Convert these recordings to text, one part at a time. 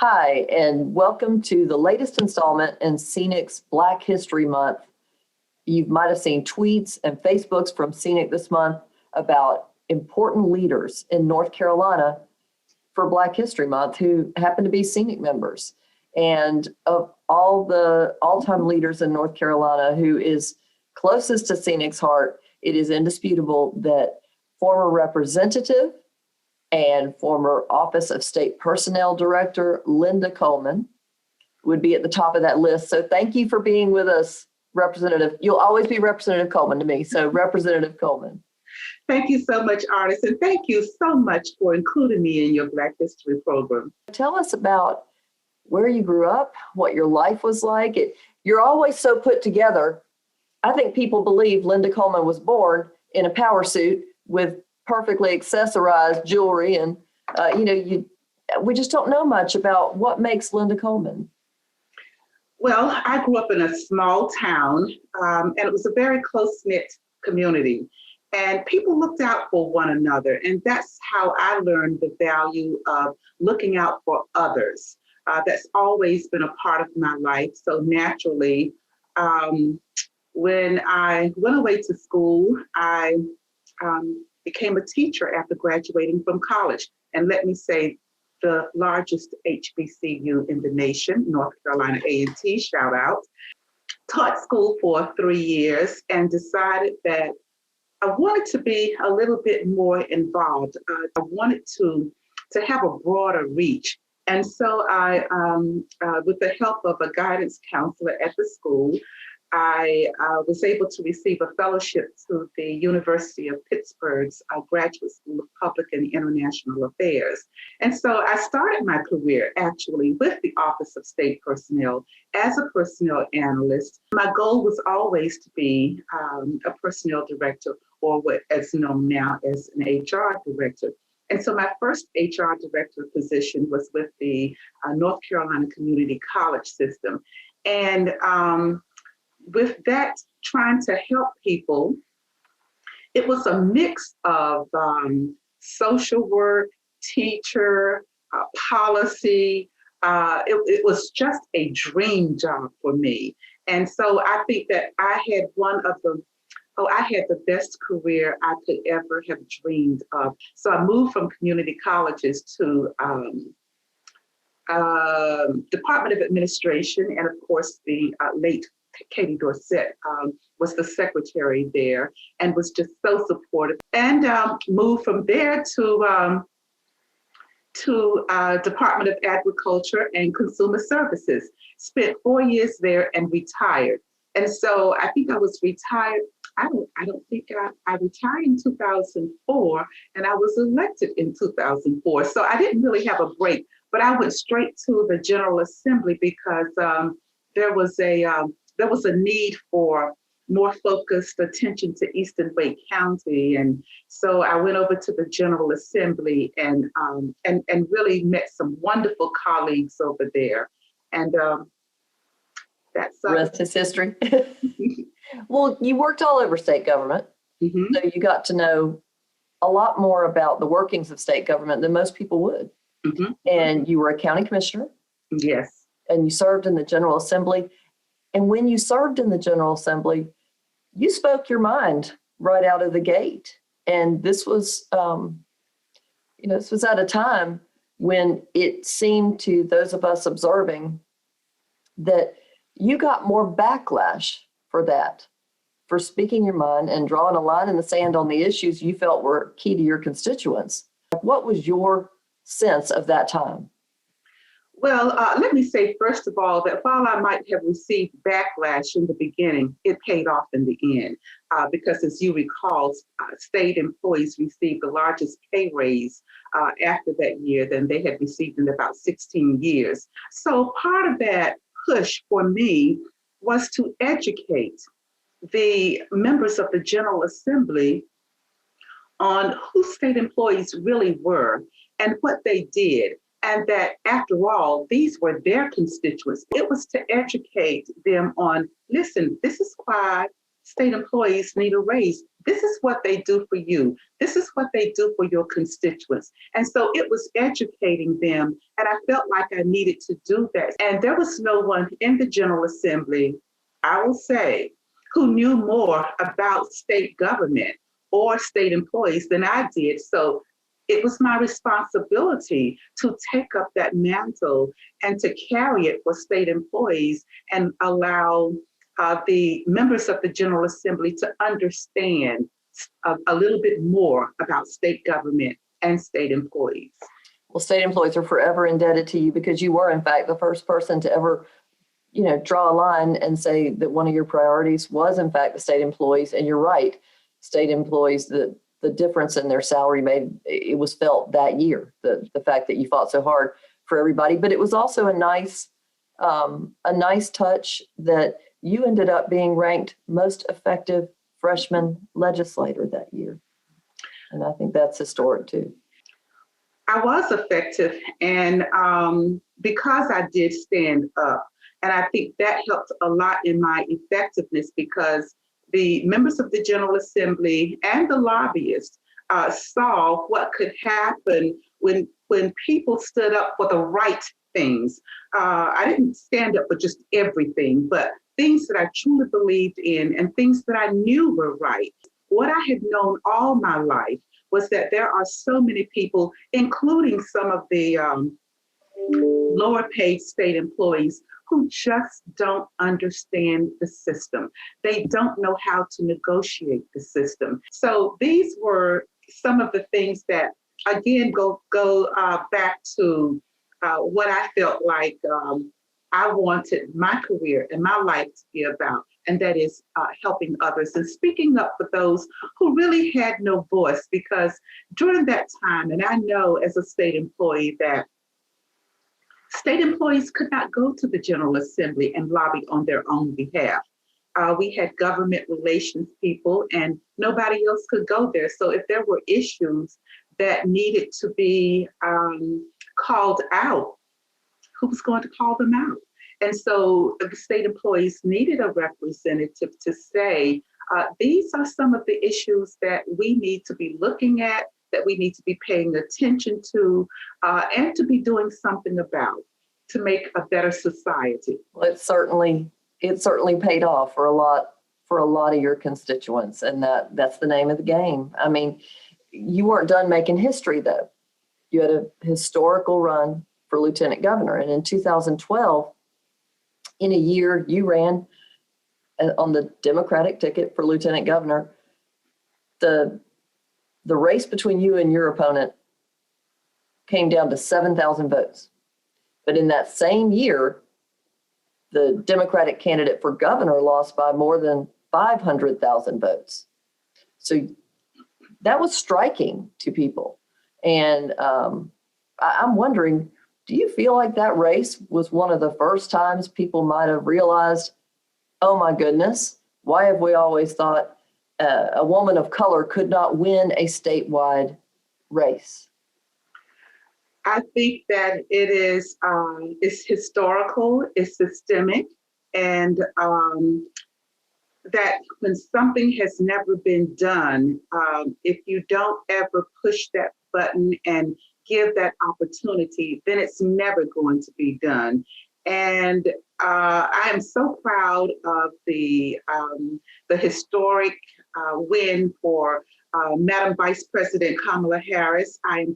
Hi, and welcome to the latest installment in SEANC's Black History Month. You might have seen tweets and Facebooks from SEANC this month about important leaders in North Carolina for Black History Month who happen to be SEANC members. And of all the all-time leaders in North Carolina who is closest to SEANC's heart, it is indisputable that former representative and former Office of State Personnel Director Linda Coleman would be at the top of that list. So thank you for being with us, Representative. You'll always be Representative Coleman to me. So Representative Coleman. Thank you so much, Ardis, and thank you so much for including me in your Black History program. Tell us about where you grew up, what your life was like. You're always so put together. I think people believe Linda Coleman was born in a power suit with perfectly accessorized jewelry, and we just don't know much about what makes Linda Coleman. Well, I grew up in a small town, and it was a very close-knit community, and people looked out for one another, and that's how I learned the value of looking out for others. That's always been a part of my life. So naturally, when I went away to school, I became a teacher after graduating from college. And let me say, the largest HBCU in the nation, North Carolina A&T, shout out. Taught school for 3 years and decided that I wanted to be a little bit more involved. I wanted to have a broader reach. And so I, with the help of a guidance counselor at the school, I was able to receive a fellowship to the University of Pittsburgh's Graduate School of Public and International Affairs. And so I started my career actually with the Office of State Personnel as a personnel analyst. My goal was always to be a personnel director, or what is known now as an HR director. And so my first HR director position was with the North Carolina Community College system. And with that, trying to help people, it was a mix of social work, teacher, policy. It was just a dream job for me. And so I think that I had the best career I could ever have dreamed of. So I moved from community colleges to Department of Administration, and of course the late Katie Dorsett was the secretary there and was just so supportive, and moved from there to Department of Agriculture and Consumer Services. Spent 4 years there and retired. And so I think I was retired. I don't think I retired in 2004, and I was elected in 2004. So I didn't really have a break, but I went straight to the General Assembly because there was a need for more focused attention to Eastern Wake County. And so I went over to the General Assembly and really met some wonderful colleagues over there. And that's the rest is history. Well, you worked all over state government, so you got to know a lot more about the workings of state government than most people would. And you were a county commissioner. Yes. And you served in the General Assembly. And when you served in the General Assembly, you spoke your mind right out of the gate. And this was, this was at a time when it seemed to those of us observing that you got more backlash for that, for speaking your mind and drawing a line in the sand on the issues you felt were key to your constituents. What was your sense of that time? Well, let me say, first of all, that while I might have received backlash in the beginning, it paid off in the end. Because as you recall, state employees received the largest pay raise after that year than they had received in about 16 years. So part of that push for me was to educate the members of the General Assembly on who state employees really were and what they did. And that after all, these were their constituents. It was to educate them on, listen, this is why state employees need a raise. This is what they do for you. This is what they do for your constituents. And so it was educating them. And I felt like I needed to do that. And there was no one in the General Assembly, I will say, who knew more about state government or state employees than I did. So it was my responsibility to take up that mantle and to carry it for state employees and allow the members of the General Assembly to understand a little bit more about state government and state employees. Well, state employees are forever indebted to you because you were, in fact, the first person to ever, draw a line and say that one of your priorities was, in fact, the state employees. And you're right, state employees, the difference in their salary it was felt that year, the fact that you fought so hard for everybody. But it was also a nice touch that you ended up being ranked most effective freshman legislator that year. And I think that's historic too. I was effective, and because I did stand up, and I think that helped a lot in my effectiveness because the members of the General Assembly and the lobbyists saw what could happen when people stood up for the right things. I didn't stand up for just everything, but things that I truly believed in and things that I knew were right. What I had known all my life was that there are so many people, including some of the lower paid state employees, who just don't understand the system. They don't know how to negotiate the system. So these were some of the things that, again, go back to what I felt like I wanted my career and my life to be about, and that is helping others and speaking up for those who really had no voice. Because during that time, and I know as a state employee that state employees could not go to the General Assembly and lobby on their own behalf. We had government relations people and nobody else could go there. So if there were issues that needed to be called out, who was going to call them out? And so the state employees needed a representative to say, these are some of the issues that we need to be looking at, that we need to be paying attention to, and to be doing something about to make a better society. Well, it certainly paid off for a lot of your constituents, and that's the name of the game. I mean, you weren't done making history though. You had a historical run for lieutenant governor, and in 2012, in a year you ran on the Democratic ticket for lieutenant governor. The race between you and your opponent came down to 7,000 votes. But in that same year, the Democratic candidate for governor lost by more than 500,000 votes. So that was striking to people. And I'm wondering, do you feel like that race was one of the first times people might have realized, oh my goodness, why have we always thought a woman of color could not win a statewide race? I think that it is it's historical, it's systemic, and that when something has never been done, if you don't ever push that button and give that opportunity, then it's never going to be done. And I am so proud of the historic win for Madam Vice President Kamala Harris. I am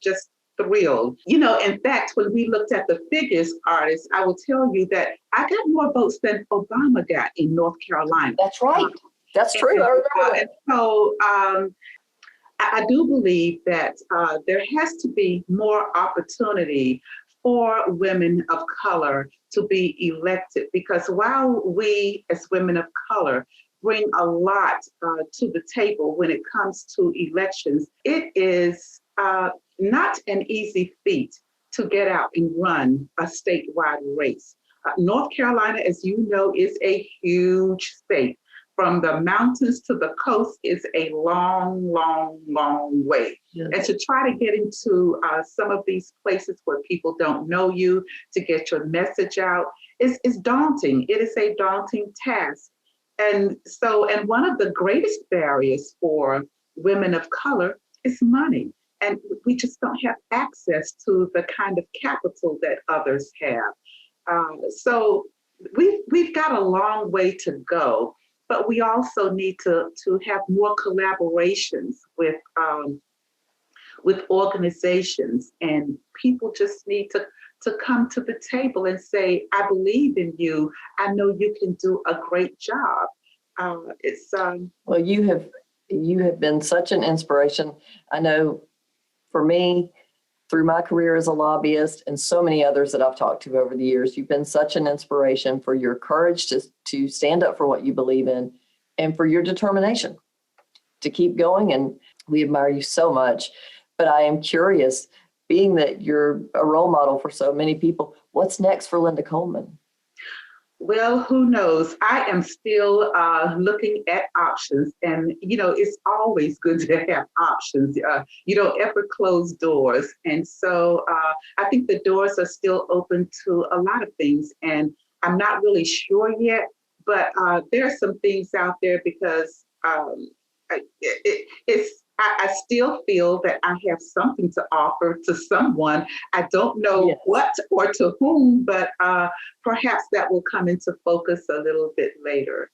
just thrilled. In fact, when we looked at the figures, Ardis, I will tell you that I got more votes than Obama got in North Carolina. That's right. That's true. I remember and so I do believe that there has to be more opportunity for women of color to be elected, because while we as women of color bring a lot to the table when it comes to elections, it is not an easy feat to get out and run a statewide race. North Carolina, as you know, is a huge state. From the mountains to the coast is a long, long, long way. Yes. And to try to get into some of these places where people don't know you, to get your message out, is daunting. It is a daunting task. And one of the greatest barriers for women of color is money. And we just don't have access to the kind of capital that others have. So we've got a long way to go, but we also need to have more collaborations with organizations, and people just need to come to the table and say, I believe in you. I know you can do a great job. Well, you have been such an inspiration. I know for me, through my career as a lobbyist and so many others that I've talked to over the years, you've been such an inspiration for your courage to stand up for what you believe in and for your determination to keep going. And we admire you so much. But I am curious, being that you're a role model for so many people, what's next for Linda Coleman? Well, who knows? I am still looking at options, and it's always good to have options. You don't ever close doors, and so I think the doors are still open to a lot of things, and I'm not really sure yet. But there are some things out there because I still feel that I have something to offer to someone. I don't know Yes. what or to whom, but perhaps that will come into focus a little bit later.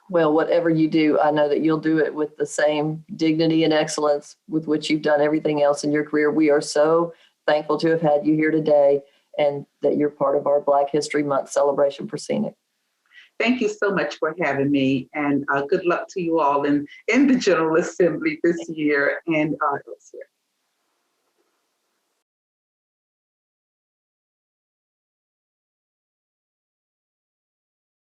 Well, whatever you do, I know that you'll do it with the same dignity and excellence with which you've done everything else in your career. We are so thankful to have had you here today and that you're part of our Black History Month celebration for SEANC. Thank you so much for having me, and good luck to you all in the General Assembly this year and elsewhere.